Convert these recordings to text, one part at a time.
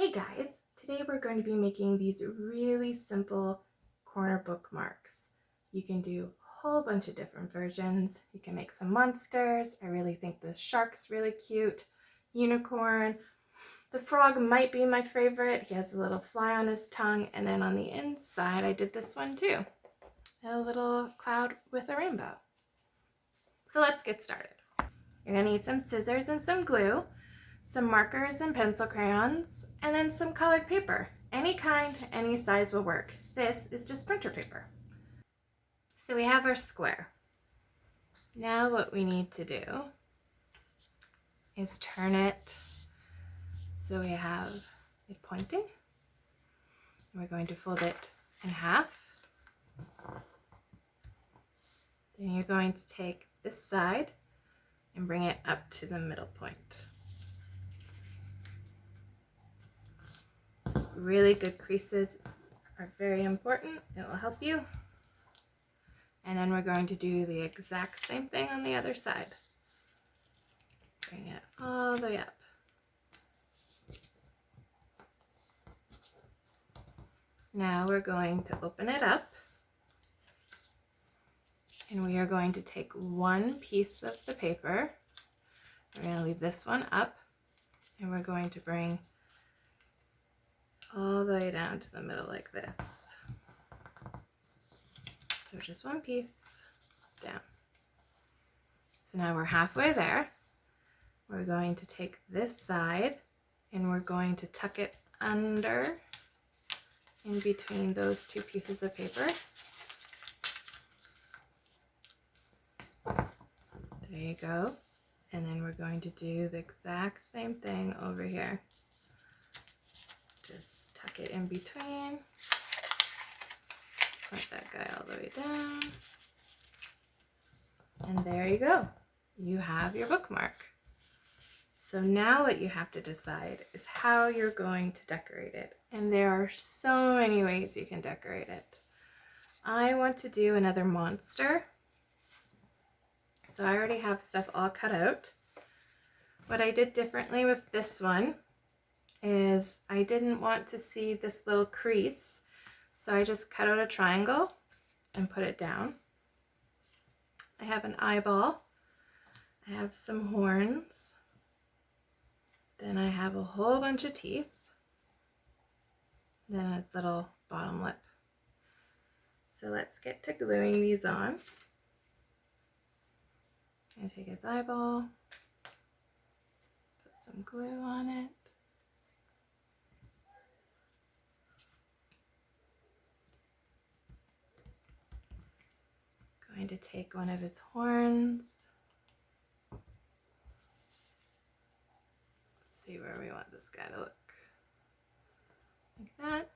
Hey guys, today we're going to be making these really simple corner bookmarks. You can do a whole bunch of different versions. You can make some monsters. I really think this shark's really cute. Unicorn. The frog might be my favorite. He has a little fly on his tongue, and then on the inside I did this one too. A little cloud with a rainbow. So let's get started. You're going to need some scissors and some glue, some markers and pencil crayons, and then some colored paper. Any kind, any size will work. This is just printer paper. So we have our square. Now what we need to do is turn it so we have it pointing. We're going to fold it in half. Then you're going to take this side and bring it up to the middle point. Really good creases are very important. It will help you. And then we're going to do the exact same thing on the other side. Bring it all the way up. Now we're going to open it up. And we are going to take one piece of the paper. We're going to leave this one up. And we're going to bring all the way down to the middle like this. So just one piece down. So now we're halfway there. We're going to take this side and we're going to tuck it under in between those two pieces of paper. There you go. And then we're going to do the exact same thing over here. Just tuck it in between. Put that guy all the way down. And there you go. You have your bookmark. So now what you have to decide is how you're going to decorate it. And there are so many ways you can decorate it. I want to do another monster. So I already have stuff all cut out. What I did differently with this one is I didn't want to see this little crease. So I just cut out a triangle and put it down. I have an eyeball. I have some horns. Then I have a whole bunch of teeth. Then his little bottom lip. So let's get to gluing these on. I take his eyeball, put some glue on it. Going to take one of his horns. Let's see where we want this guy to look. Like that.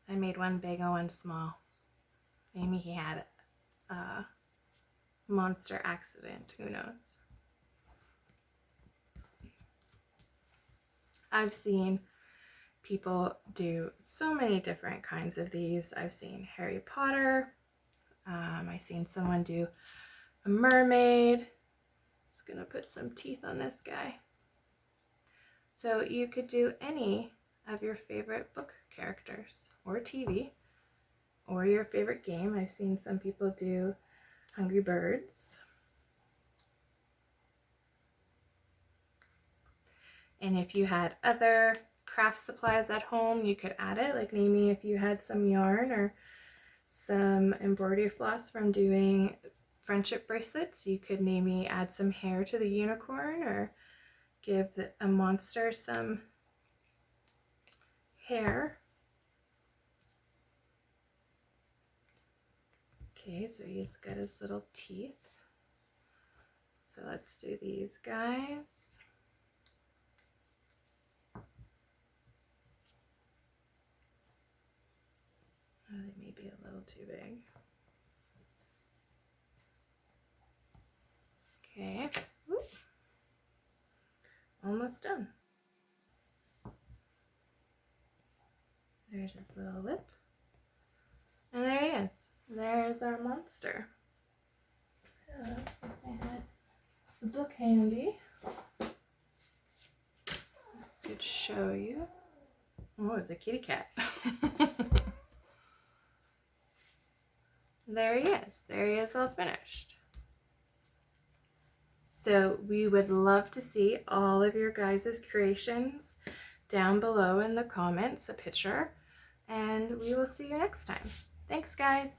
I made one big and one small. Maybe he had a monster accident, who knows. I've seen people do so many different kinds of these. I've seen Harry Potter. I've seen someone do a mermaid. Just gonna put some teeth on this guy. So you could do any of your favorite book characters or TV or your favorite game. I've seen some people do Hungry Birds. And if you had other craft supplies at home, you could add it. Like maybe if you had some yarn or some embroidery floss from doing friendship bracelets, you could maybe add some hair to the unicorn or give a monster some hair. Okay, so he's got his little teeth. So let's do these guys. Oh, they may be a little too big. Okay, whoop. Almost done. There's his little lip. And there he is. There's our monster. If I had the book handy, could could show you. Oh, it's a kitty cat. There he is. There he is all finished. So we would love to see all of your guys' creations down below in the comments, a picture, and we will see you next time. Thanks, guys.